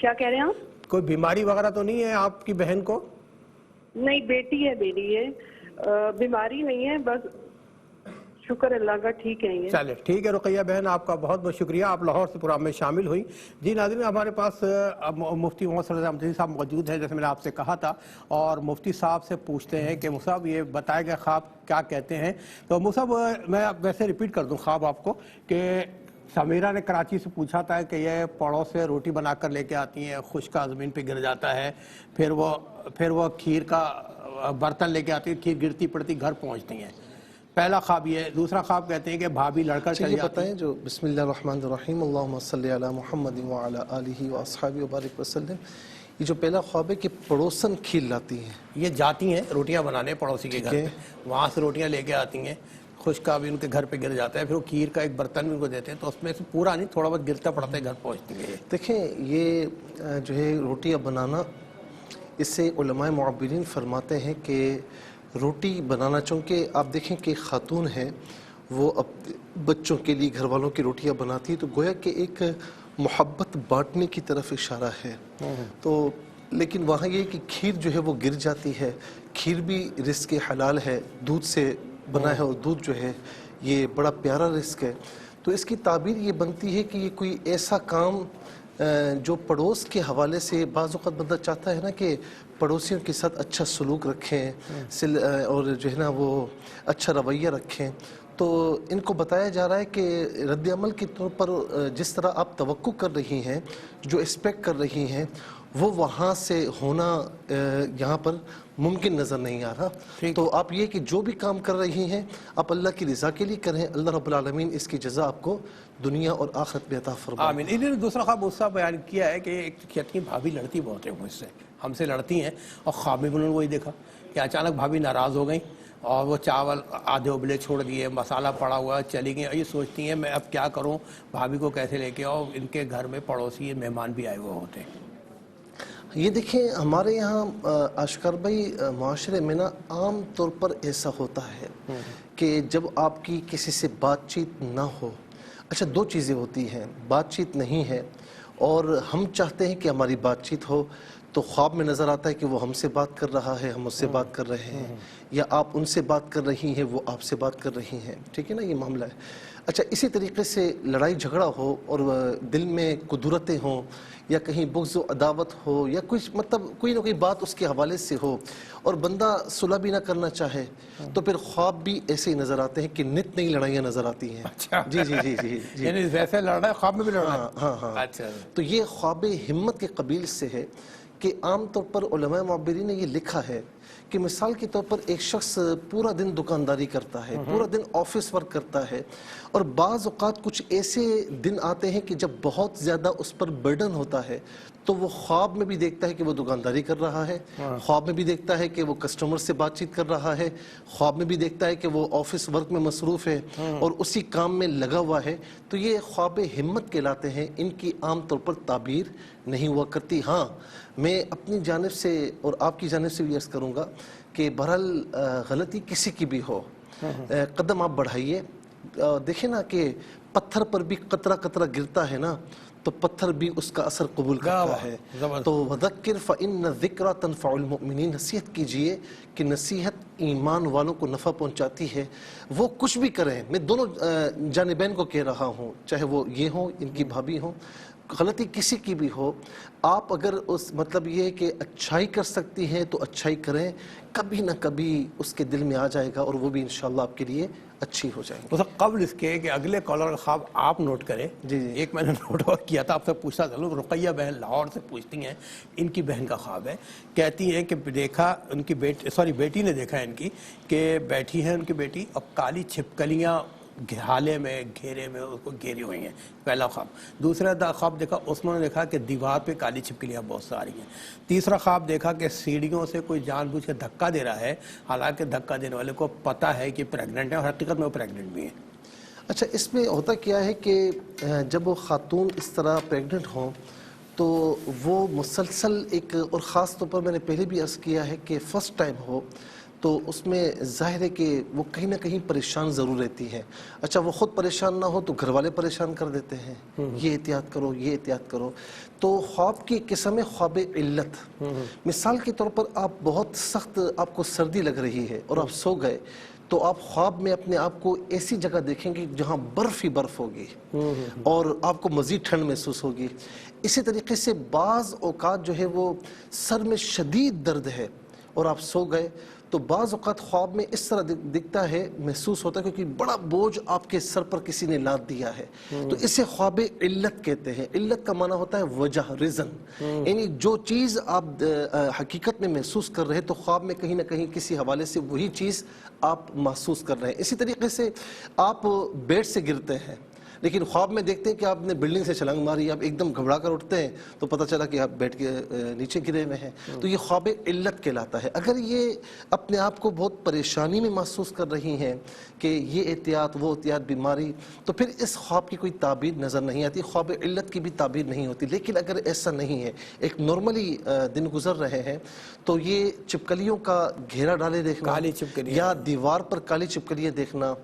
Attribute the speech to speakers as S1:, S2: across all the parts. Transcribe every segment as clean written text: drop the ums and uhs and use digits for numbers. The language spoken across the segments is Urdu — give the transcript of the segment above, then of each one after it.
S1: کیا کہہ رہے ہیں آپ؟
S2: کوئی بیماری وغیرہ تو نہیں ہے آپ کی بہن کو؟
S1: نہیں بیٹی ہے میری ہے، بیماری نہیں ہے، بس شکر اللہ کا ٹھیک ہے یہ۔
S2: چلے ٹھیک ہے رقیہ بہن، آپ کا بہت بہت شکریہ، آپ لاہور سے پروگرام میں شامل ہوئی۔ جی ناظرین، ہمارے پاس مفتی محمد صلی اللہ علیہ وسلم صاحب موجود ہیں، جیسے میں نے آپ سے کہا تھا، اور مفتی صاحب سے پوچھتے ہیں کہ مفتی صاحب یہ بتائے گئے خواب کیا کہتے ہیں۔ تو مفتی صاحب میں ویسے ریپیٹ کر دوں خواب آپ کو کہ سمیرہ نے کراچی سے پوچھا تھا کہ یہ پڑوس سے روٹی بنا کر لے کے آتی ہیں، خشکا زمین پہ گر جاتا ہے، پھر وہ کھیر کا برتن لے کے آتی ہے، کھیر گرتی پڑتی گھر پہنچتی ہیں۔ پہلا خواب یہ ہے۔ دوسرا خواب کہتے ہیں کہ بھابھی لڑ کر چلی
S3: یہ
S2: جاتی
S3: بتائیں جو بسم اللہ الرحمن الرحیم اللہم صلی علی محمد وعلی آلہ واصحابہ وبارک وسلم، یہ جو پہلا خواب ہے کہ پڑوسن کھیر لاتی ہیں،
S2: یہ جاتی ہیں روٹیاں بنانے پڑوسی کے گھر پہ، وہاں سے روٹیاں لے کے آتی ہیں، خشکا بھی ان کے گھر پہ گر جاتا ہے، پھر وہ کھیر کا ایک برتن بھی ان کو دیتے ہیں، تو اس میں سے پورا نہیں تھوڑا بہت گرتا پڑتا ہے، گھر پہنچتی ہے۔
S3: دیکھیں یہ جو ہے روٹیاں بنانا، اس سے علماء معبرین فرماتے ہیں کہ روٹی بنانا، چونکہ آپ دیکھیں کہ خاتون ہے وہ بچوں کے لیے گھر والوں کی روٹیاں بناتی ہے، تو گویا کہ ایک محبت بانٹنے کی طرف اشارہ ہے۔ تو لیکن وہاں یہ کہ کھیر جو ہے وہ گر جاتی ہے، کھیر بھی رزق حلال ہے، دودھ سے بنا ہے، اور دودھ جو ہے یہ بڑا پیارا رزق ہے، تو اس کی تعبیر یہ بنتی ہے کہ یہ کوئی ایسا کام جو پڑوس کے حوالے سے، بعض اوقات بندہ چاہتا ہے نا کہ پڑوسیوں کے ساتھ اچھا سلوک رکھیں اور جو ہے نا وہ اچھا رویہ رکھیں، تو ان کو بتایا جا رہا ہے کہ رد عمل کے طور پر جس طرح آپ توقع کر رہی ہیں، جو ایکسپیکٹ کر رہی ہیں، وہ وہاں سے ہونا یہاں پر ممکن نظر نہیں آ رہا۔ تو آپ یہ کہ جو بھی کام کر رہی ہیں آپ اللہ کی رضا کے لیے کریں، اللہ رب العالمین اس کی جزا آپ کو دنیا اور آخرت میں عطا فرمائے۔
S2: آمین۔ انہوں نے دوسرا خواب اس کا بیان کیا ہے کہ ایک کہتی ہیں بھابھی لڑتی بہت ہے مجھ سے، ہم سے لڑتی ہیں، اور خواب میں انہوں نے وہی دیکھا کہ اچانک بھابھی ناراض ہو گئیں اور وہ چاول آدھے ابلے چھوڑ دیے، مسالہ پڑا ہوا، چلی گئیں، اور یہ سوچتی ہیں میں اب کیا کروں، بھابھی کو کیسے لے کے آؤں، ان کے گھر میں پڑوسی مہمان بھی آئے ہوئے ہوتے ہیں۔
S3: یہ دیکھیں ہمارے یہاں اشکر بھائی معاشرے میں نا عام طور پر ایسا ہوتا ہے کہ جب آپ کی کسی سے بات چیت نہ ہو، اچھا دو چیزیں ہوتی ہیں، بات چیت نہیں ہے اور ہم چاہتے ہیں کہ ہماری بات چیت ہو، تو خواب میں نظر آتا ہے کہ وہ ہم سے بات کر رہا ہے، ہم اس سے بات کر رہے ہیں، یا آپ ان سے بات کر رہی ہیں، وہ آپ سے بات کر رہی ہیں، ٹھیک ہے نا، یہ معاملہ ہے۔ اچھا اسی طریقے سے لڑائی جھگڑا ہو اور دل میں قدرتیں ہوں، یا کہیں بغض و عداوت ہو، یا کچھ مطلب کوئی نہ کوئی بات اس کے حوالے سے ہو، اور بندہ صلح بھی نہ کرنا چاہے، تو پھر خواب بھی ایسے ہی نظر آتے ہیں کہ نت نئی لڑائیاں نظر آتی ہیں۔ جی جی جی جی جی،
S2: یعنی ویسے لڑ رہا ہے، خواب میں بھی لڑ رہا ہے۔
S3: ہاں ہاں۔
S2: اچھا،
S3: تو یہ خواب ہمت کے قبیل سے ہے کہ عام طور پر علماء معبرین نے یہ لکھا ہے کہ مثال کے طور پر ایک شخص پورا دن دکانداری کرتا ہے، پورا دن آفس ورک کرتا ہے، اور بعض اوقات کچھ ایسے دن آتے ہیں کہ جب بہت زیادہ اس پر برڈن ہوتا ہے، تو وہ خواب میں بھی دیکھتا ہے کہ وہ دکانداری کر رہا ہے، خواب میں بھی دیکھتا ہے کہ وہ کسٹمر سے بات چیت کر رہا ہے، خواب میں بھی دیکھتا ہے کہ وہ آفس ورک میں مصروف ہے اور اسی کام میں لگا ہوا ہے، تو یہ خواب ہمت کہلاتے ہیں، ان کی عام طور پر تعبیر نہیں ہوا کرتی۔ ہاں میں اپنی جانب سے اور آپ کی جانب سے بھی عرض کروں گا کہ بہرحال غلطی کسی کی بھی ہو، قدم آپ بڑھائیے، دیکھیں نا کہ پتھر پر بھی قطرہ قطرہ گرتا ہے نا، تو پتھر بھی اس کا اثر قبول کرتا ہے۔ تو وذکر فإن الذکریٰ تنفع المؤمنین، نصیحت کیجئے کہ نصیحت ایمان والوں کو نفع پہنچاتی ہے۔ وہ کچھ بھی کریں، میں دونوں جانبین کو کہہ رہا ہوں، چاہے وہ یہ ہوں، ان کی بھابھی ہوں، غلطی کسی کی بھی ہو، آپ اگر اس مطلب یہ ہے کہ اچھائی کر سکتی ہیں تو اچھائی کریں، کبھی نہ کبھی اس کے دل میں آ جائے گا اور وہ بھی انشاءاللہ آپ کے لیے اچھی ہو جائیں گی۔
S2: قبل اس کے کہ اگلے کالر کا خواب آپ نوٹ کریں، ایک میں نے نوٹ اور کیا تھا، آپ سے پوچھتا چلوں، رقیہ بہن لاہور سے پوچھتی ہیں، ان کی بہن کا خواب ہے، کہتی ہیں کہ دیکھا ان کی بیٹی نے دیکھا ان کی کہ بیٹھی ہے ان کی بیٹی اور کالی چھپکلیاں حالے میں گھیرے میں اس کو گھیری ہوئی ہیں، پہلا خواب۔ دوسرا خواب دیکھا اس میں نے دیکھا کہ دیوار پہ کالی چھپکلیاں بہت ساری ہیں۔ تیسرا خواب دیکھا کہ سیڑھیوں سے کوئی جان بوجھ کے دھکا دے رہا ہے، حالانکہ دھکا دینے والے کو پتہ ہے کہ پریگننٹ ہے اور حقیقت میں وہ پریگننٹ بھی ہے۔
S3: اچھا اس میں ہوتا کیا ہے کہ جب وہ خاتون اس طرح پریگننٹ ہوں تو وہ مسلسل ایک، اور خاص طور پر میں نے پہلے بھی عرض کیا ہے کہ فرسٹ ٹائم ہو تو اس میں ظاہر ہے کہ وہ کہیں نہ کہیں پریشان ضرور رہتی ہیں. اچھا وہ خود پریشان نہ ہو تو گھر والے پریشان کر دیتے ہیں, یہ احتیاط کرو یہ احتیاط کرو. تو خواب کی قسم ہے خواب علت. مثال کے طور پر آپ بہت سخت آپ کو سردی لگ رہی ہے اور آپ سو گئے, تو آپ خواب میں اپنے آپ کو ایسی جگہ دیکھیں گے جہاں برف ہی برف ہوگی اور آپ کو مزید ٹھنڈ محسوس ہوگی. اسی طریقے سے بعض اوقات جو ہے وہ سر میں شدید درد ہے اور آپ سو گئے, تو بعض اوقات خواب میں اس طرح دکھتا ہے, محسوس ہوتا ہے کیونکہ بڑا بوجھ آپ کے سر پر کسی نے لاد دیا ہے. تو اسے خواب علت کہتے ہیں. علت کا معنی ہوتا ہے وجہ, ریزن, یعنی جو چیز آپ حقیقت میں محسوس کر رہے ہیں تو خواب میں کہیں نہ کہیں کسی حوالے سے وہی چیز آپ محسوس کر رہے ہیں. اسی طریقے سے آپ بیڈ سے گرتے ہیں لیکن خواب میں دیکھتے ہیں کہ آپ نے بلڈنگ سے چھلانگ ماری, آپ ایک دم گھبرا کر اٹھتے ہیں تو پتہ چلا کہ آپ بیڈ کے نیچے گرے ہوئے ہیں. تو یہ خواب علت کہلاتا ہے. اگر یہ اپنے آپ کو بہت پریشانی میں محسوس کر رہی ہیں کہ یہ احتیاط وہ احتیاط بیماری, تو پھر اس خواب کی کوئی تعبیر نظر نہیں آتی, خواب علت کی بھی تعبیر نہیں ہوتی. لیکن اگر ایسا نہیں ہے, ایک نارملی دن گزر رہے ہیں, تو یہ چپکلیوں کا گھیرا ڈالے دیکھنا یا دیوار پر کالی چپکلیاں دیکھنا,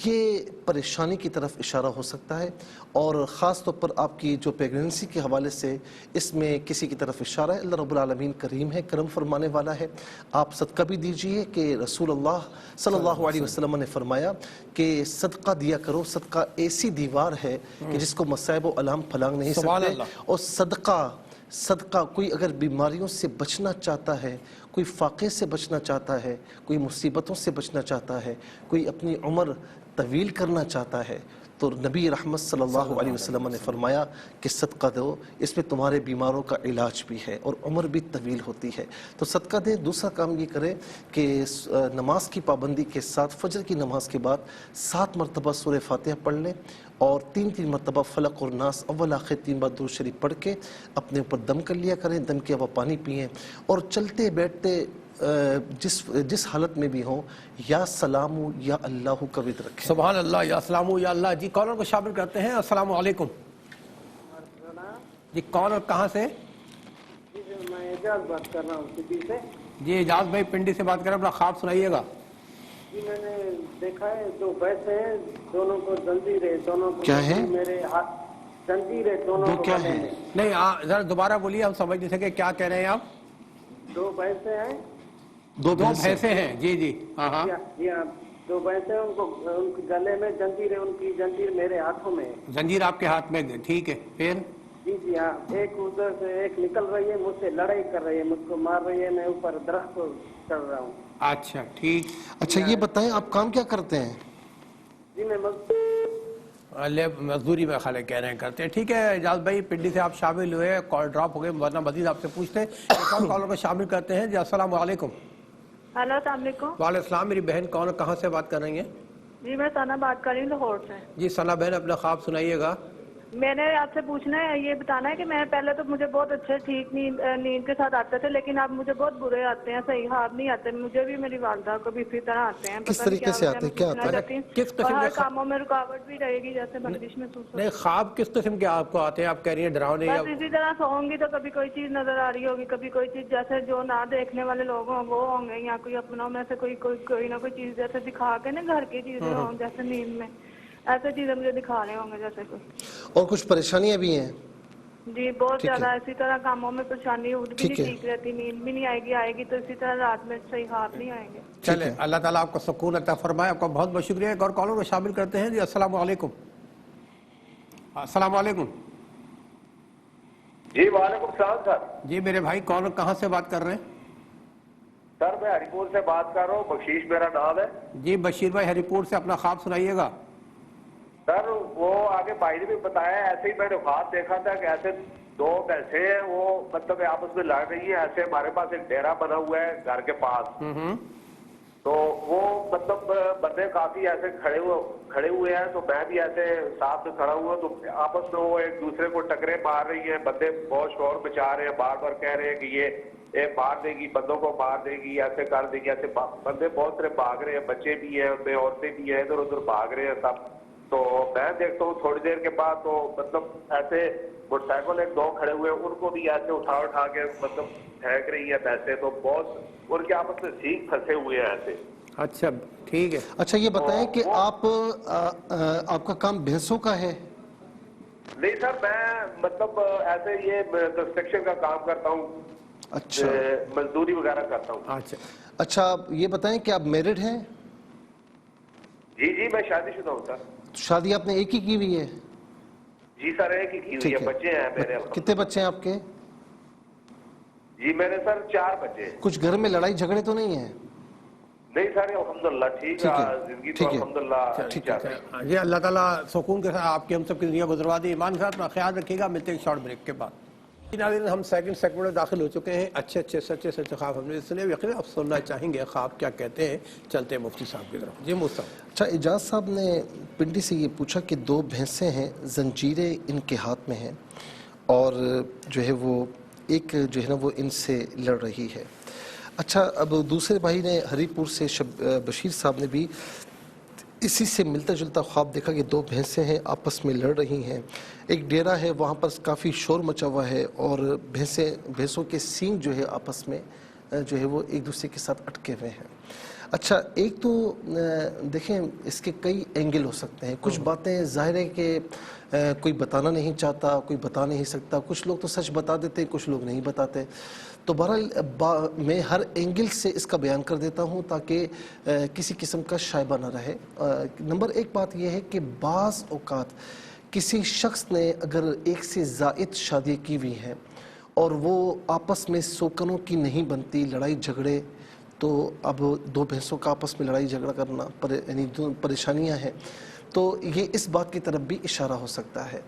S3: یہ پریشانی کی طرف اشارہ ہو سکتا ہے. اور خاص طور پر آپ کی جو پیگننسی کے حوالے سے اس میں کسی کی طرف اشارہ ہے. اللہ رب العالمین کریم ہے, کرم فرمانے والا ہے. آپ صدقہ بھی دیجئے کہ رسول اللہ صلی اللہ علیہ وسلم نے فرمایا کہ صدقہ دیا کرو. صدقہ ایسی دیوار ہے کہ جس کو مصائب و الام پھلانگ نہیں سکتے. اور صدقہ کوئی اگر بیماریوں سے بچنا چاہتا ہے, کوئی فاقے سے بچنا چاہتا ہے, کوئی مصیبتوں سے بچنا چاہتا ہے, کوئی اپنی عمر طویل کرنا چاہتا ہے, تو نبی رحمت صلی اللہ علیہ وسلم نے فرمایا کہ صدقہ دو, اس میں تمہارے بیماروں کا علاج بھی ہے اور عمر بھی طویل ہوتی ہے. تو صدقہ دیں. دوسرا کام یہ کریں کہ نماز کی پابندی کے ساتھ فجر کی نماز کے بعد 7 مرتبہ سورہ فاتحہ پڑھ لیں اور 3 مرتبہ فلق اور ناس اول آخر 3 بار درود شریف پڑھ کے اپنے اوپر دم کر لیا کریں. دم کے علاوہ پانی پئیں اور چلتے بیٹھتے جس حالت میں بھی ہوں یا سلام یا اللہ کا ورد رکھیں.
S2: سبحان اللہ, یا سلام یا اللہ. جی کالر کو شامل کرتے ہیں. السلام علیکم. جی کون اور کہاں سے؟
S4: میں اعجاز بات کر رہا ہوں پنڈی سے.
S2: جی اعجاز بھائی پنڈی سے بات کر رہے ہیں, اپنا خواب سنائیے گا.
S4: جی میں نے دیکھا ہے 2 بھینسیں ہیں, دونوں کو زنجیر ہے, دونوں کو
S3: کیا ہے؟
S4: میرے ہاتھ زنجیر ہے دونوں کو.
S3: کیا ہے؟
S2: نہیں ذرا دوبارہ بولیے, ہم سمجھ نہیں سکے کیا کہہ رہے ہیں آپ.
S4: 2 بھینسیں ہیں.
S2: 2 بھینسیں ہیں. جی جی ہاں ہاں.
S4: جی ہاں 2 بھینسیں ہیں, ان کے گلے میں زنجیر ہے, ان کی زنجیر میرے ہاتھوں میں ہے.
S2: زنجیر آپ کے ہاتھ میں, ٹھیک ہے. پھر
S4: جی ہاں, ایک ادھر سے ایک نکل رہی ہے, مجھ سے لڑائی کر رہی ہے, مجھ کو مار رہی ہے, میں اوپر درخت کو چڑھ رہا ہوں.
S2: اچھا ٹھیک.
S3: اچھا یہ بتائیں آپ کام کیا کرتے ہیں؟
S4: جی میں
S2: مزدوری میں خالے کہہ رہے ہیں کرتے ہیں. ٹھیک ہے اعجاز بھائی پنڈی سے آپ شامل ہوئے, کال ڈراپ ہو گئے, ورنہ مزید آپ سے پوچھتے ہیں. ایک اور کالر کو شامل کرتے ہیں. جی السلام علیکم.
S5: ہلو السلام علیکم.
S2: وعلیکم السلام. میری بہن کون کہاں سے بات کر رہی ہیں؟
S5: جی میں ثنا بات کر رہی ہوں لاہور سے.
S2: جی ثنا بہن اپنا خواب سنائیے گا.
S5: میں نے آپ سے پوچھنا ہے, یہ بتانا ہے کہ میں پہلے تو مجھے بہت اچھے ٹھیک نیند کے ساتھ آتے تھے, لیکن اب مجھے بہت برے آتے ہیں, صحیح خواب نہیں آتے. مجھے بھی میری والدہ کو بھی اسی طرح آتے ہیں.
S3: کس طریقے سے آتے ہیں, کیا آتا ہے؟
S2: کس قسم
S5: ہر
S2: کے
S5: کاموں میں رکاوٹ بھی رہے گی, جیسے بندش محسوس ہوتی ہے.
S2: نہیں خواب کس قسم کے آپ کو آتے ہیں؟ آپ کہہ رہی ہیں ڈراؤنے یا
S5: بس اسی طرح سوؤں گی تو کبھی کوئی چیز نظر آ رہی ہوگی, کبھی کوئی چیز جیسے جو نہ دیکھنے والے لوگ ہوں وہ ہوں گے, یا کوئی اپنوں میں سے کوئی نہ کوئی چیز جیسے دکھا کے نا گھر کی چیزیں ہوں جیسے نیند میں, ایسے چیزیں مجھے دکھا رہے ہوں گے جیسے کوئی.
S3: اور کچھ پریشانیاں بھی ہیں؟
S5: جی بہت زیادہ. اسی طرح کاموں میں پریشانی, اٹھ بھی نہیں ٹھیک رہتی, نیند بھی نہیں آئے گی تو اسی طرح رات میں صحیح خواب نہیں آئیں گے.
S2: چلے اللہ تعالیٰ آپ کو سکون عطا فرمائے. آپ کا بہت بہت شکریہ. ایک اور کالر کو شامل کرتے ہیں. جی السلام علیکم. السلام علیکم.
S6: جی وعلیکم السلام سر.
S2: جی میرے بھائی کون اور کہاں سے بات کر رہے ہیں؟
S6: سر میں ہری پور سے بات کر رہا ہوں, بخشیش میرا نام ہے.
S2: جی بشیر بھائی ہری پور سے اپنا خواب سنائیے گا.
S6: سر وہ آگے بھائی نے بھی بتایا, ایسے ہی میں نے خواب دیکھا تھا کہ ایسے 2 بھینسیں ہیں, وہ مطلب آپس میں لڑ رہی ہیں. ایسے ہمارے پاس ایک ڈیرا بنا ہوا ہے گھر کے پاس, تو وہ مطلب بندے کافی ایسے کھڑے ہوئے ہیں, تو میں بھی ایسے ساتھ میں کھڑا ہوا, تو آپس میں وہ ایک دوسرے کو ٹکرے مار رہی ہیں. بندے بہت شور مچا رہے ہیں, بار بار کہہ رہے ہیں کہ یہ مار دے گی, بندوں کو مار دے گی, ایسے کر دے گی. ایسے بندے بہت سارے بھاگ رہے ہیں, بچے بھی ہیں ان میں, عورتیں بھی ہیں, ادھر ادھر بھاگ رہے ہیں سب. تو میں دیکھتا ہوں تھوڑی دیر کے بعد تو مطلب ایسے موٹر سائیکل ایک دو کھڑے ہوئے ان کو بھی ایسے اٹھا کے مطلب پھینک رہی ہے پیسے، تو بہت ان کے آپس میں سیکھ پھنسے ہوئے ہیں ایسے.
S2: اچھا ٹھیک ہے.
S3: اچھا یہ بتائیں کہ آپ کا کام بھینسوں کا ہے؟
S6: نہیں سر، میں مطلب ایسے یہ کنسٹرکشن کا کام کرتا ہوں.
S3: اچھا
S6: مزدوری وغیرہ کرتا ہوں.
S3: اچھا یہ بتائیں کہ آپ میرڈ ہیں؟
S6: جی میں شادی شدہ ہوں سر.
S3: شادی آپ نے ایک ہی کی ہوئی ہے؟
S6: جی سر ایک ہی کی ہوئی ہے. بچے ہیں میرے.
S3: کتنے بچے ہیں آپ کے؟
S6: جی میرے سر 4 بچے.
S3: کچھ گھر میں لڑائی جھگڑے تو نہیں ہیں؟
S6: نہیں سر الحمدللہ ٹھیک ہے، زندگی تو الحمدللہ ٹھیک ہے.
S2: جی اللہ تعالیٰ سکون کے ساتھ آپ کی ہم سب کی دنیا گزروا دی. ایمان کے ساتھ اپنا خیال رکھیے گا. ملتے ہیں شارٹ بریک کے بعد. ناظرین ہم سیکنڈ سیگمنٹ میں داخل ہو چکے ہیں. اچھے سچے خواب ہم نے سنے. یقیناً آپ سننا چاہیں گے خواب کیا کہتے ہیں. چلتے ہیں مفتی صاحب کی طرف. جی مفتی صاحب.
S3: اچھا اعجاز صاحب نے پنڈی سے یہ پوچھا کہ 2 بھینسیں ہیں، زنجیریں ان کے ہاتھ میں ہیں اور جو ہے وہ ایک جو ہے نا وہ ان سے لڑ رہی ہے. اچھا اب دوسرے بھائی نے ہری پور سے بشیر صاحب نے بھی اسی سے ملتا جلتا خواب دیکھا کہ 2 بھینسیں ہیں آپس میں لڑ رہی ہیں. ایک ڈیرا ہے وہاں پر کافی شور مچا ہوا ہے اور بھینسوں کے سینگ جو ہے آپس میں جو ہے وہ ایک دوسرے کے ساتھ اٹکے ہوئے ہیں. اچھا ایک تو دیکھیں اس کے کئی اینگل ہو سکتے ہیں. کچھ باتیں ظاہر ہے کہ کوئی بتانا نہیں چاہتا، کوئی بتا نہیں سکتا. کچھ لوگ تو سچ بتا دیتے، کچھ لوگ نہیں بتاتے. تو بہرحال میں ہر اینگل سے اس کا بیان کر دیتا ہوں تاکہ کسی قسم کا شائبہ نہ رہے. نمبر 1 بات یہ ہے کہ بعض اوقات کسی شخص نے اگر ایک سے زائد شادی کی ہوئی ہیں اور وہ آپس میں سوکنوں کی نہیں بنتی، لڑائی جھگڑے، تو اب 2 بھینسوں کا آپس میں لڑائی جھگڑا کرنا یعنی پریشانیاں ہیں، تو یہ اس بات کی طرف بھی اشارہ ہو سکتا ہے.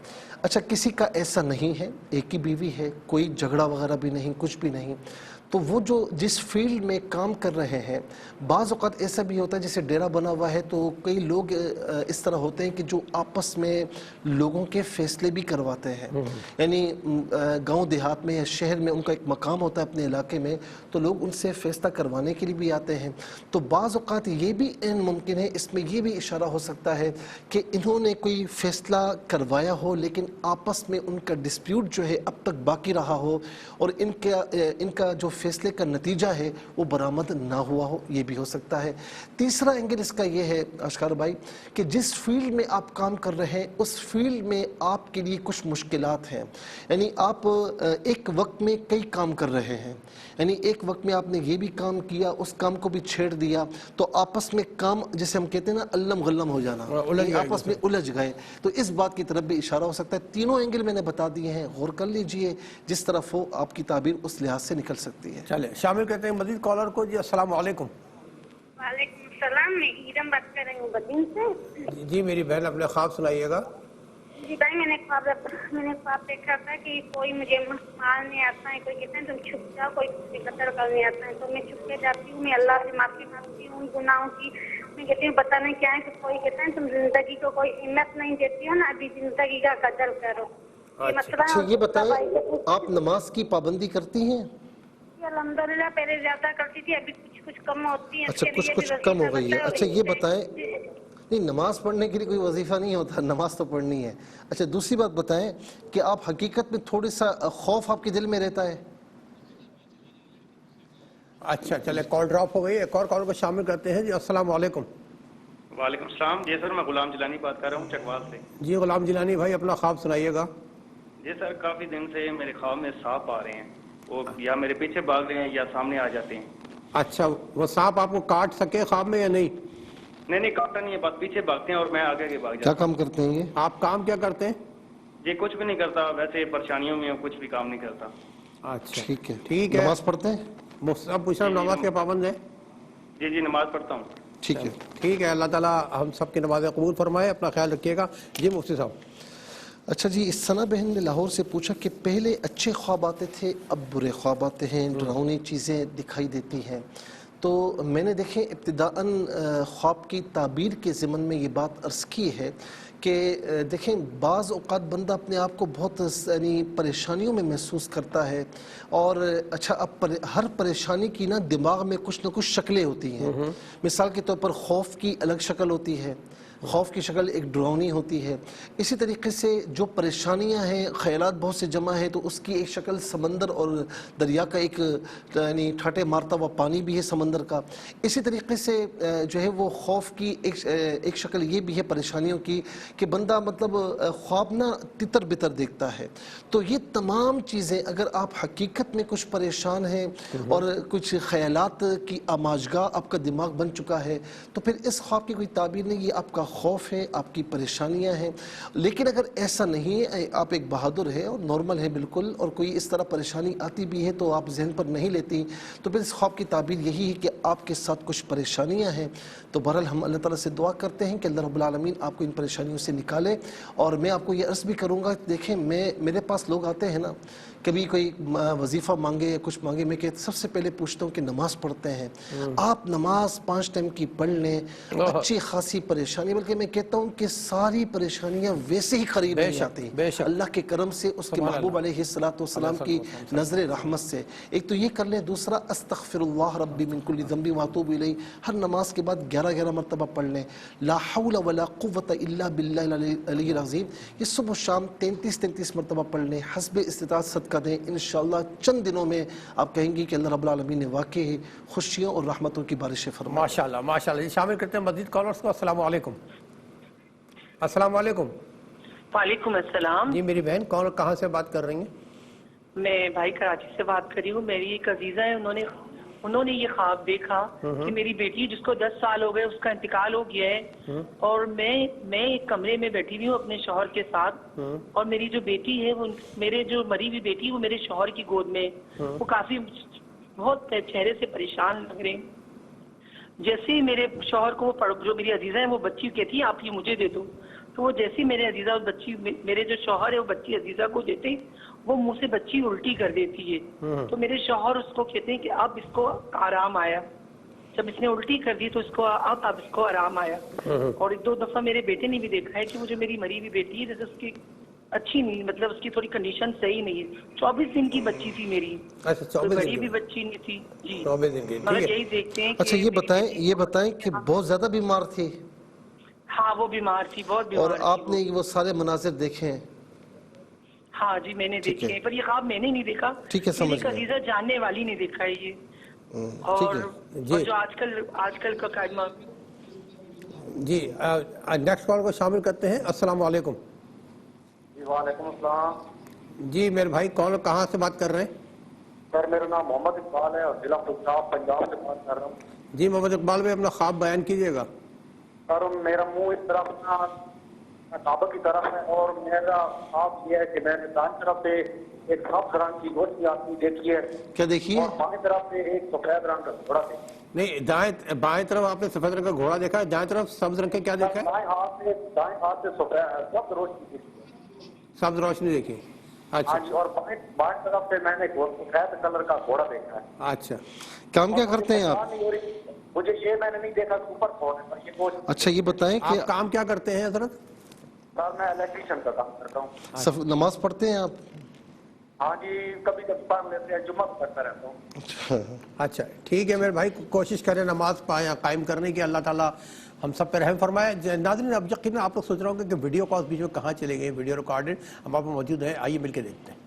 S3: اچھا کسی کا ایسا نہیں ہے، ایک ہی بیوی ہے، کوئی جھگڑا وغیرہ بھی نہیں، کچھ بھی نہیں، تو وہ جو جس فیلڈ میں کام کر رہے ہیں، بعض اوقات ایسا بھی ہوتا ہے جیسے ڈیرا بنا ہوا ہے تو کئی لوگ اس طرح ہوتے ہیں کہ جو آپس میں لوگوں کے فیصلے بھی کرواتے ہیں. یعنی گاؤں دیہات میں یا شہر میں ان کا ایک مقام ہوتا ہے اپنے علاقے میں، تو لوگ ان سے فیصلہ کروانے کے لیے بھی آتے ہیں. تو بعض اوقات یہ بھی ممکن ہے، اس میں یہ بھی اشارہ ہو سکتا ہے کہ انہوں نے کوئی فیصلہ کروایا ہو لیکن آپس میں ان کا ڈسپیوٹ جو ہے اب تک باقی رہا ہو اور ان کا جو فیصلے کا نتیجہ ہے وہ برآمد نہ ہوا ہو. یہ بھی ہو سکتا ہے. تیسرا اینگل اس کا یہ ہے اشکار بھائی کہ جس فیلڈ میں آپ کام کر رہے ہیں اس فیلڈ میں آپ کے لیے کچھ مشکلات ہیں. یعنی آپ ایک وقت میں کئی کام کر رہے ہیں، یعنی ایک وقت میں آپ نے یہ بھی کام کیا، اس کام کو بھی چھیڑ دیا، تو آپس میں کام جیسے ہم کہتے ہیں نا علم غلم ہو جانا، آپس میں الجھ گئے. تو اس بات کی طرف بھی اشارہ ہو سکتا ہے. تینوں اینگل میں نے بتا دیے ہیں، غور کر لیجئے، جس طرف ہو آپ کی تعبیر اس لحاظ سے نکل سکتی ہے.
S2: چلے شامل کرتے ہیں مزید کالر کو. جی السلام علیکم.
S5: وعلیکم السلام. میں ایرم بات کر رہی ہوں بدین سے.
S2: جی میری بہن اپنے خواب سنائیے گا.
S5: جی بھائی میں نے خواب دیکھا تھا کہ کوئی مجھے مارنے آتا ہے، کوئی کہتا ہے تم چھپ جاؤ، کوئی قتل کرنے آتا ہے، تو میں چھپ کے جاتی ہوں. میں اللہ سے معافی مانگتی ہوں گناہوں کی. میں کہتی ہوں پتہ نہیں کیا ہے کہ کوئی کہتا ہے تم زندگی کو کوئی اہمیت نہیں دیتی ہو نا، ابھی زندگی کا قدر کرو.
S3: اچھا یہ بتائیں آپ نماز کی پابندی کرتی ہیں؟
S5: الحمدللہ پہلے زیادہ کرتی تھی، ابھی کچھ کم ہوتی ہے.
S3: اچھا کچھ کم ہو گئی ہے. اچھا یہ بتائیں، نہیں نماز پڑھنے کے لیے کوئی وظیفہ نہیں ہوتا، نماز تو پڑھنی ہے. اچھا دوسری بات بتائیں کہ آپ حقیقت میں تھوڑا سا خوف آپ کے دل میں رہتا ہے؟
S2: اچھا چلے کال ڈراپ ہو گئی. ایک اور کال کو شامل کرتے ہیں. جی السلام علیکم.
S7: وعلیکم السلام. جی سر میں غلام جیلانی بات کر رہا ہوں چکوال سے.
S2: جی غلام جیلانی بھائی اپنا خواب سنائیے گا.
S7: جی سر کافی دن سے میرے خواب میں سانپ آ رہے ہیں، وہ یا میرے پیچھے بھاگ رہے ہیں یا سامنے آ جاتے ہیں.
S2: اچھا وہ سانپ آپ کو کاٹ سکے خواب میں یا نہیں؟
S7: نہیں کاٹا نہیں ہے، بس پیچھے بھاگتے ہیں اور میں آگے بھاگ جاتا
S3: کیا
S7: ہوں.
S3: کام کرتے ہیں یہ؟
S2: آپ کام کیا کرتے ہیں؟
S7: جی کچھ بھی نہیں کرتا، ویسے پریشانیوں میں کچھ بھی کام نہیں کرتا.
S2: اچھا
S3: ٹھیک ہے.
S2: ٹھیک ہے.
S3: نماز پڑھتے ہیں؟
S2: اب پوچھ رہا ہوں نماز کے پابند ہے؟
S7: جی نماز پڑھتا ہوں.
S3: ٹھیک ہے.
S2: ٹھیک ہے. اللہ تعالیٰ ہم سب کی نمازیں قبول فرمائے. اپنا خیال رکھیے گا. جی مفتی صاحب.
S3: اچھا جی ثنا بہن نے لاہور سے پوچھا کہ پہلے اچھے خواب آتے تھے، اب برے خواب آتے ہیں، ڈراؤنی چیزیں دکھائی دیتی ہیں. تو میں نے دیکھیں ابتداءً خواب کی تعبیر کے ضمن میں یہ بات عرض کی ہے کہ دیکھیں بعض اوقات بندہ اپنے آپ کو بہت یعنی پریشانیوں میں محسوس کرتا ہے اور اچھا اب ہر پریشانی کی نا دماغ میں کچھ نہ کچھ شکلیں ہوتی ہیں. مثال کے طور پر خوف کی الگ شکل ہوتی ہے، خوف کی شکل ایک ڈراؤنی ہوتی ہے. اسی طریقے سے جو پریشانیاں ہیں، خیالات بہت سے جمع ہیں تو اس کی ایک شکل سمندر اور دریا کا ایک یعنی ٹھاٹے مارتا ہوا پانی بھی ہے سمندر کا. اسی طریقے سے جو ہے وہ خوف کی ایک شکل یہ بھی ہے پریشانیوں کی کہ بندہ مطلب خواب نہ تتر بتر دیکھتا ہے. تو یہ تمام چیزیں اگر آپ حقیقت میں کچھ پریشان ہیں اور کچھ خیالات کی آماجگاہ آپ کا دماغ بن چکا ہے تو پھر اس خواب کی کوئی تعبیر نہیں، یہ آپ کا خوف ہے، آپ کی پریشانیاں ہیں. لیکن اگر ایسا نہیں ہے، آپ ایک بہادر ہے اور نارمل ہے بالکل، اور کوئی اس طرح پریشانی آتی بھی ہے تو آپ ذہن پر نہیں لیتی، تو پھر اس خواب کی تعبیر یہی ہے کہ آپ کے ساتھ کچھ پریشانیاں ہیں. تو بہرحال ہم اللہ تعالیٰ سے دعا کرتے ہیں کہ اللہ رب العالمین آپ کو ان پریشانیوں سے نکالے. اور میں آپ کو یہ عرض بھی کروں گا، دیکھیں میرے پاس لوگ آتے ہیں نا، کبھی کوئی وظیفہ مانگے یا کچھ مانگے، میں کہ سب سے پہلے پوچھتا ہوں کہ نماز پڑھتے ہیں؟ آپ نماز 5 ٹائم کی پڑھ لیں، اچھی خاصی پریشانی، بلکہ میں کہتا ہوں کہ ساری پریشانیاں ویسے ہی قریب نہیں آتی اللہ کے کرم سے، اس کے محبوب علیہ السلام کی نظر رحمت سے. ایک تو یہ کر لیں، دوسرا استغفر اللہ ربی من کل ذنب واتوب الیہ، ہر نماز کے بعد 11 مرتبہ پڑھ لیں. لا حول ولا قوت الا باللہ العلی العظیم، یہ صبح و شام 33 مرتبہ پڑھ لیں، حسب استطاعت صدقہ دیں. انشاءاللہ چند دنوں میں آپ کہیں گی کہ اللہ رب العالمین نے واقعی خوشیوں اور رحمتوں کی بارشیں فرمائی.
S2: ماشاءاللہ ماشاءاللہ. شامل کرتے ہیں مزید کالرز کو. السلام علیکم. السلام علیکم.
S8: وعلیکم السلام.
S2: جی میری بہن کون کہاں سے بات کر رہی ہیں؟
S8: میں بھائی کراچی سے بات کر رہی ہوں. میری ایک عزیزہ ہے، انہوں نے یہ خواب دیکھا کہ میری بیٹی جس کو 10 سال ہو گئے اس کا انتقال ہو گیا ہے، اور میں ایک کمرے میں بیٹھی ہوئی ہوں اپنے شوہر کے ساتھ، اور میری جو بیٹی ہے، وہ میرے جو مری ہوئی بیٹی وہ میرے شوہر کی گود میں، وہ کافی بہت چہرے سے پریشان لگ رہے ہیں. جیسے ہی میرے شوہر کو جو میری عزیزہ ہے وہ بچی کہتی ہے آپ یہ مجھے دے دو، تو وہ جیسے میرے عزیزہ بچی، میرے جو شوہر ہے وہ بچی عزیزہ کو دیتے وہ منہ سے بچی الٹی کر دیتی ہے. تو میرے شوہر اس کو کہتے ہیں کہ اب اس کو آرام آیا، جب اس نے الٹی کر دی تو اس کو اب اس کو آرام آیا. اور 1-2 دفعہ میرے بیٹے نے بھی دیکھا ہے کہ وہ جو میری مری ہوئی بیٹی ہے جیسے اس کی اچھی نہیں، مطلب اس کی تھوڑی کنڈیشن صحیح نہیں ہے. 24 دن کی بچی تھی میری، بڑی بھی بچی نہیں تھی. جی
S2: 24 دن کی.
S8: مگر یہی دیکھتے ہیں.
S3: اچھا یہ بتائیں کہ بہت زیادہ بیمار تھی؟
S8: ہاں وہ بیمار تھی، بہت بیمار
S3: اور
S8: تھی.
S3: آپ نے وہ سارے مناظر دیکھے ہیں؟
S8: ہاں جی میں نے دیکھے، پر یہ خواب میں نے نہیں دیکھا.
S3: ٹھیک ہے، سمجھ گئے.
S8: عزیزہ جاننے والی نے دیکھا ہے یہ. اور جو آج کل کا قائمہ.
S2: جی نیکسٹ کال کو شامل کرتے ہیں. السلام علیکم.
S6: جی وعلیکم السلام.
S2: جی میرے بھائی کون کہاں سے بات کر رہے ہیں؟
S6: سر میرا نام محمد اقبال ہے اور ضلع پنجاب سے بات کر رہا ہوں.
S2: جی محمد اقبال بھائی اپنا خواب بیان کیجیے گا.
S6: سر میرا منہ اس طرف کعبہ کی طرف ہے اور میرا خواب یہ ہے کہ میں نے دائیں طرف سے ایک سبز رنگ کی گھوڑی آتی دیکھی ہے.
S3: کیا دیکھی ہے؟
S6: اور بائیں طرف سے ایک سفید رنگ کا گھوڑا دیکھا.
S2: نہیں بائیں طرف آپ نے سفید رنگ کا گھوڑا دیکھا ہے، دائیں طرف سبز رنگ کا کیا دیکھا ہے؟
S6: دائیں ہاتھ سے سبز روشنی دیکھی.
S2: سبز روشنی دیکھی. اچھا.
S6: اور بائیں طرف سے میں نے سفید کلر کا گھوڑا دیکھا ہے.
S2: اچھا.
S3: کام کیا کرتے ہیں آپ؟
S6: مجھے یہ میں نے نہیں دیکھا اوپر فون ہے پر یہ.
S3: اچھا یہ بتائیں کہ
S2: آپ کام کیا کرتے ہیں حضرت؟
S6: سر میں الیکٹریشین کا کام کرتا ہوں.
S3: نماز پڑھتے ہیں آپ؟
S6: ہاں جی کبھی کبھی پڑھ لیتے ہیں، جمعہ پڑھتا رہتا ہوں.
S2: اچھا ٹھیک ہے میرے بھائی، کوشش کریں نماز قائم کرنے کی، اللہ تعالیٰ ہم سب پہ رحم فرمائے. ناظرین اب یقیناً آپ لوگ سوچ رہے ہوں گے کہ ویڈیو کال بیچ میں کہاں چلے گئے، ویڈیو ریکارڈڈ ہم آپ موجود ہیں، آئیے مل کے دیکھتے ہیں.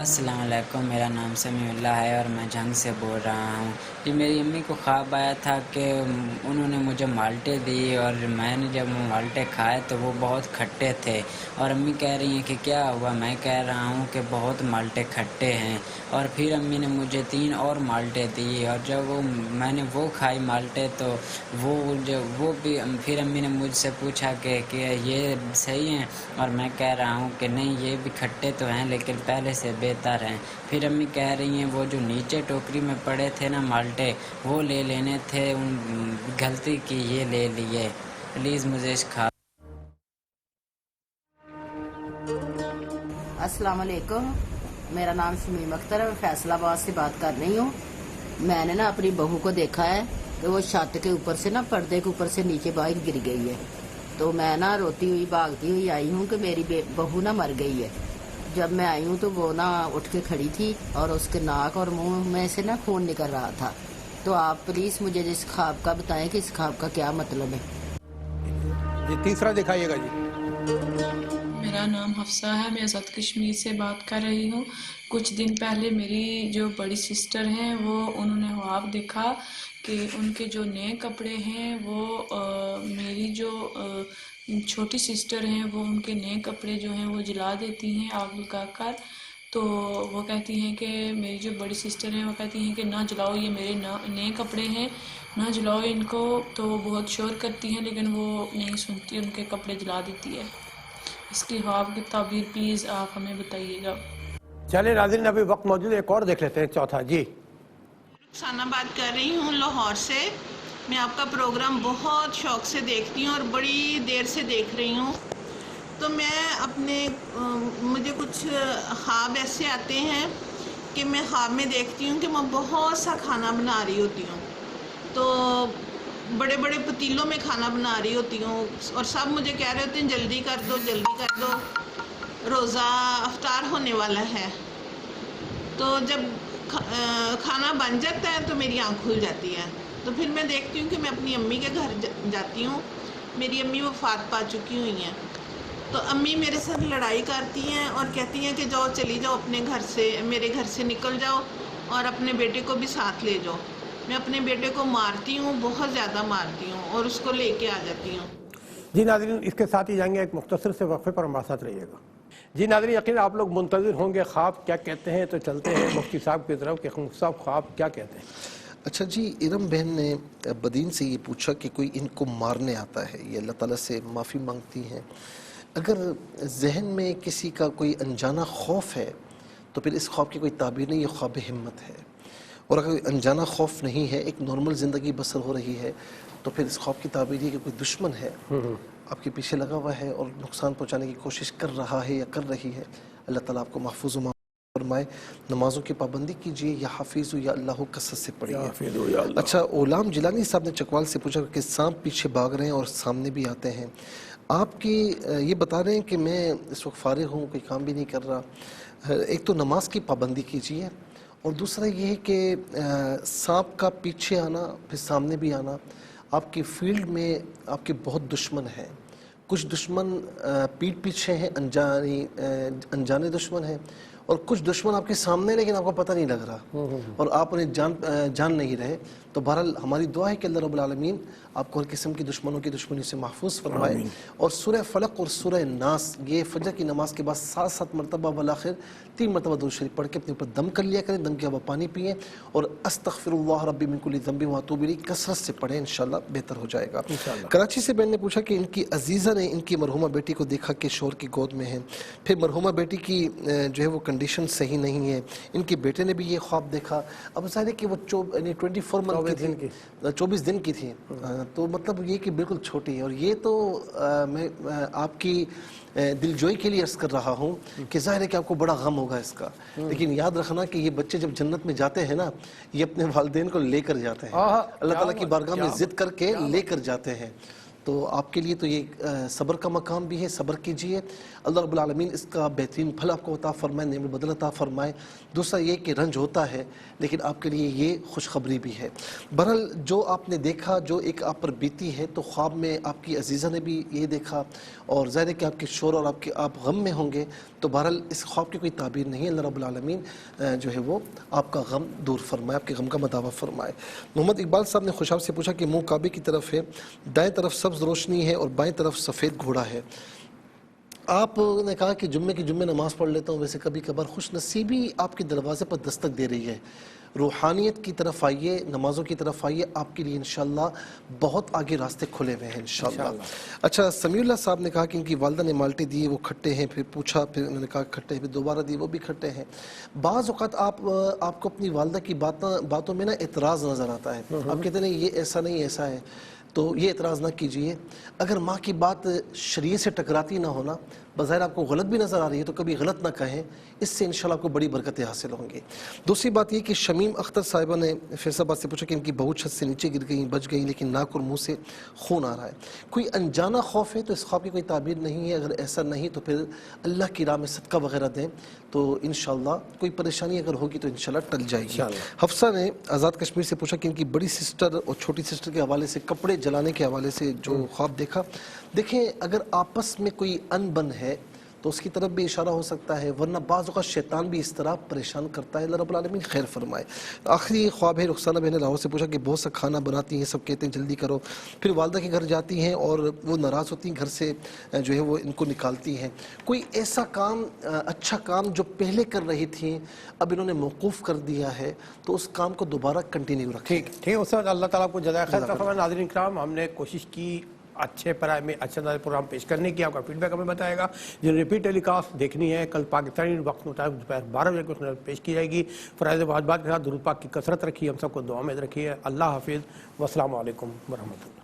S9: السلام علیکم، میرا نام سمیع اللہ ہے اور میں جنگ سے بول رہا ہوں. جی میری امی کو خواب آیا تھا کہ انہوں نے مجھے مالٹے دی اور میں نے جب وہ مالٹے کھائے تو وہ بہت کھٹے تھے، اور امی کہہ رہی ہیں کہ کیا ہوا؟ میں کہہ رہا ہوں کہ بہت مالٹے کھٹے ہیں. اور پھر امی نے مجھے 3 اور مالٹے دی، اور جب میں نے وہ کھائی مالٹے تو وہ بھی پھر امی نے مجھ سے پوچھا کہ یہ صحیح ہیں، اور میں کہہ رہا ہوں کہ نہیں یہ بھی کھٹے تو ہیں لیکن پہلے سے بہتر ہیں. پھر امی کہہ رہی ہیں وہ جو نیچے ٹوکری میں پڑے تھے نا مالٹے وہ لے لینے تھے، ان غلطی کی یہ لے لیے، پلیز مجھے اس کھا.
S10: السلام علیکم، میرا نام شمیم اختر ہے، میں فیصل آباد سے بات کر رہی ہوں. میں نے نا اپنی بہو کو دیکھا ہے کہ وہ چھت کے اوپر سے نا پردے کے اوپر سے نیچے باہر گر گئی ہے. تو میں نا روتی ہوئی بھاگتی ہوئی آئی ہوں کہ میری بہو نا مر گئی ہے. جب میں آئی ہوں تو وہ نا اٹھ کے کھڑی تھی اور اس کے ناک اور منہ میں سے نا خون نکل رہا تھا. تو آپ پلیز مجھے اس خواب کا بتائیں کہ اس خواب کا کیا مطلب ہے.
S2: جی تیسرا دکھائیے گا جی.
S11: میرا نام حفصہ ہے، میں آزاد کشمیر سے بات کر رہی ہوں. کچھ دن پہلے میری جو بڑی سسٹر ہیں انہوں نے خواب دیکھا کہ ان کے جو نئے کپڑے ہیں وہ میری جو چھوٹی سسٹر ہیں وہ ان کے نئے کپڑے جو ہیں وہ جلا دیتی ہیں آگ لگا کر. تو وہ کہتی ہیں کہ میری جو بڑی سسٹر ہیں وہ کہتی ہیں کہ نہ جلاؤ، یہ میرے نئے کپڑے ہیں، نہ جلاؤ ان کو. تو وہ بہت شور کرتی ہیں لیکن وہ نہیں سنتی، ان کے کپڑے جلا دیتی ہے. اس کی خواب کی تعبیر پلیز آپ ہمیں بتائیے گا.
S2: چلے ناظرین ابھی وقت موجود ہے، ایک اور دیکھ لیتے ہیں چوتھا. جی
S12: رخسانہ بات کر رہی ہوں لاہور سے. میں آپ کا پروگرام بہت شوق سے دیکھتی ہوں اور بڑی دیر سے دیکھ رہی ہوں. تو میں مجھے کچھ خواب ایسے آتے ہیں کہ میں خواب میں دیکھتی ہوں کہ میں بہت سا کھانا بنا رہی ہوتی ہوں. تو بڑے بڑے پتیلوں میں کھانا بنا رہی ہوتی ہوں اور سب مجھے کہہ رہے ہوتے ہیں جلدی کر دو جلدی کر دو، روزہ افطار ہونے والا ہے. تو جب کھانا بن جاتا ہے تو میری آنکھ کھل جاتی ہے. تو پھر میں دیکھتی ہوں کہ میں اپنی امی کے گھر جاتی ہوں. میری امی وفات پا چکی ہوئی ہیں. تو امی میرے ساتھ لڑائی کرتی ہیں اور کہتی ہیں کہ جاؤ چلی جاؤ اپنے گھر سے، میرے گھر سے نکل جاؤ اور اپنے بیٹے کو بھی ساتھ لے جاؤ. میں اپنے بیٹے کو مارتی ہوں، بہت زیادہ مارتی ہوں اور اس کو لے کے آ جاتی ہوں.
S2: جی ناظرین اس کے ساتھ ہی جائیں گے ایک مختصر سے وقفے پر ہمارے ساتھ رہیے گا. جی ناظرین یقین آپ لوگ منتظر ہوں گے خواب کیا کہتے ہیں، تو چلتے ہیں مفتی صاحب کی طرف کہ مفتی صاحب خواب کیا کہتے ہیں.
S3: اچھا جی، ارم بہن نے بدین سے یہ پوچھا کہ کوئی ان کو مارنے آتا ہے، یہ اللہ تعالیٰ سے معافی مانگتی ہیں. اگر ذہن میں کسی کا کوئی انجانا خوف ہے تو پھر اس خواب کی کوئی تعبیر نہیں، یہ خواب ہمت ہے. اور اگر انجانا خوف نہیں ہے، ایک نارمل زندگی بسر ہو رہی ہے، تو پھر اس خواب کی تعبیر یہ کہ کوئی دشمن ہے آپ کے پیچھے لگا ہوا ہے اور نقصان پہنچانے کی کوشش کر رہا ہے یا کر رہی ہے. اللہ تعالیٰ آپ کو محفوظ و فرمائے. نمازوں کی پابندی کیجیے، یا حافظ یا اللہ کثرت سے پڑھیے. اچھا غلام جیلانی صاحب نے چکوال سے پوچھا کہ سانپ پیچھے بھاگ رہے ہیں اور سامنے بھی آتے ہیں. آپ کی یہ بتا رہے ہیں کہ میں اس وقت فارغ ہوں، کوئی کام بھی نہیں کر رہا. ایک تو نماز کی پابندی کیجیے، اور دوسرا یہ ہے کہ سانپ کا پیچھے آنا پھر سامنے بھی آنا، آپ کی فیلڈ میں آپ کے بہت دشمن ہیں. کچھ دشمن پیٹ پیچھے ہیں، انجانے دشمن ہیں، اور کچھ دشمن آپ کے سامنے لیکن آپ کو پتہ نہیں لگ رہا اور آپ انہیں جان نہیں رہے. تو بہرحال ہماری دعا ہے کہ اللہ رب العالمین آپ کو ہر قسم کی دشمنوں کی دشمنی سے محفوظ فرمائے. اور سورہ فلق اور سورہ ناس یہ فجر کی نماز کے بعد 7 مرتبہ بالآخر 3 مرتبہ درود شریف پڑھ کے اپنے اوپر دم کر لیا کریں. دم کے بعد پانی پئیں اور استغفر اللہ ربی من کل ذنب واتوب الیہ کثرت سے پڑھیں، انشاءاللہ بہتر ہو جائے گا. کراچی سے بہن نے پوچھا کہ ان کی عزیزہ نے ان کی مرحومہ بیٹی کو دیکھا کہ شوہر کی گود میں ہے، پھر مرحومہ بیٹی کی جو ہے وہ کنڈیشن صحیح نہیں ہے. ان کے بیٹے نے بھی یہ خواب دیکھا. اب ظاہر ہے کہ وہ 24 منتھ کی تھی، 24 دن کی تھی، تو مطلب یہ کہ بالکل چھوٹی ہے. اور یہ تو میں آپ کی دل جوئی کے لیے عرض کر رہا ہوں کہ ظاہر ہے کہ آپ کو بڑا غم ہوگا اس کا، لیکن یاد رکھنا کہ یہ بچے جب جنت میں جاتے ہیں نا، یہ اپنے والدین کو لے کر جاتے ہیں، اللہ تعالیٰ کی بارگاہ میں ضد کر کے لے کر جاتے ہیں. تو آپ کے لیے تو یہ صبر کا مقام بھی ہے، صبر کیجئے. اللہ رب العالمین اس کا بہترین پھل آپ کو عطا فرمائے، نعمت بدل عطا فرمائے. دوسرا یہ کہ رنج ہوتا ہے لیکن آپ کے لیے یہ خوشخبری بھی ہے. بہرحال جو آپ نے دیکھا، جو ایک آپ پر بیتی ہے، تو خواب میں آپ کی عزیزہ نے بھی یہ دیکھا، اور ظاہر ہے کہ آپ کے شور اور آپ غم میں ہوں گے. تو بہرحال اس خواب کی کوئی تعبیر نہیں ہے. اللہ رب العالمین جو ہے وہ آپ کا غم دور فرمائے، آپ کے غم کا مداوع فرمائے. محمد اقبال صاحب نے خوشاب سے پوچھا کہ منہ کعبے کی طرف ہے، دائیں طرف سبز روشنی ہے اور بائیں طرف سفید گھوڑا ہے. آپ نے کہا کہ جمعے کی جمعے نماز پڑھ لیتا ہوں، ویسے کبھی کبھار خوش نصیبی آپ کے دروازے پر دستک دے رہی ہے. روحانیت کی طرف آئیے، نمازوں کی طرف آئیے، آپ کے لیے انشاءاللہ بہت آگے راستے کھلے ہوئے ہیں انشاءاللہ. اچھا سمیع اللہ صاحب نے کہا کہ ان کی والدہ نے مالٹے دیے، وہ کھٹے ہیں، پھر پوچھا، پھر انہوں نے کہا کھٹے، پھر دوبارہ دیے، وہ بھی کھٹے ہیں. بعض اوقات آپ کو اپنی والدہ کی باتوں میں نا اعتراض نظر آتا ہے. آپ کہتے ہیں یہ ایسا نہیں ایسا ہے، تو یہ اعتراض نہ کیجئے. اگر ماں کی بات شریعت سے ٹکراتی نہ ہونا بظاہر آپ کو غلط بھی نظر آ رہی ہے تو کبھی غلط نہ کہیں، اس سے انشاءاللہ آپ کو بڑی برکتیں حاصل ہوں گی۔ دوسری بات یہ کہ شمیم اختر صاحبہ نے فیصل آباد سے پوچھا کہ ان کی بہو چھت سے نیچے گر گئیں، بچ گئیں، لیکن ناک اور منہ سے خون آ رہا ہے، کوئی انجانا خوف ہے تو اس خواب کی کوئی تعبیر نہیں ہے، اگر ایسا نہیں تو پھر اللہ کی راہ میں صدقہ وغیرہ دیں تو انشاءاللہ کوئی پریشانی اگر ہوگی تو انشاءاللہ ٹل جائے گی۔ حفصہ نے آزاد کشمیر سے پوچھا کہ ان کی بڑی سسٹر اور چھوٹی سسٹر کے حوالے سے کپڑے جلانے کے حوالے سے جو خواب دیکھا، دیکھیں اگر آپس میں کوئی انبن ہے تو اس کی طرف بھی اشارہ ہو سکتا ہے، ورنہ بعض اوقات شیطان بھی اس طرح پریشان کرتا ہے، اللہ رب العالمین خیر فرمائے۔ آخری خواب ہے رخسانہ بہن لاہور سے پوچھا کہ بہت سا کھانا بناتی ہیں، سب کہتے ہیں جلدی کرو، پھر والدہ کے گھر جاتی ہیں اور وہ ناراض ہوتی ہیں، گھر سے جو ہے وہ ان کو نکالتی ہیں، کوئی ایسا کام اچھا کام جو پہلے کر رہی تھیں اب انہوں نے موقوف کر دیا ہے تو اس کام کو دوبارہ کنٹینیو رکھیں۔
S2: ٹھیک ہے استاد، اللہ تعالیٰ کو جزائے خیر عطا فرمائے۔ ناظرین کرام، ہم نے کوشش کی اچھے پرائے میں اچھا پروگرام پیش کرنے کی، آپ کا فیڈ بیک ہمیں بتائے گا۔ جن ریپیٹ ٹیلی کاسٹ دیکھنی ہے کل پاکستانی وقت مطابق دوپہر 12 بجے کو پیش کی جائے گی۔ فرائض واجبات کے ساتھ درود پاک کی کثرت رکھیے، ہم سب کو دعا میں رکھیے۔ اللہ حافظ، والسلام علیکم ورحمۃ اللہ۔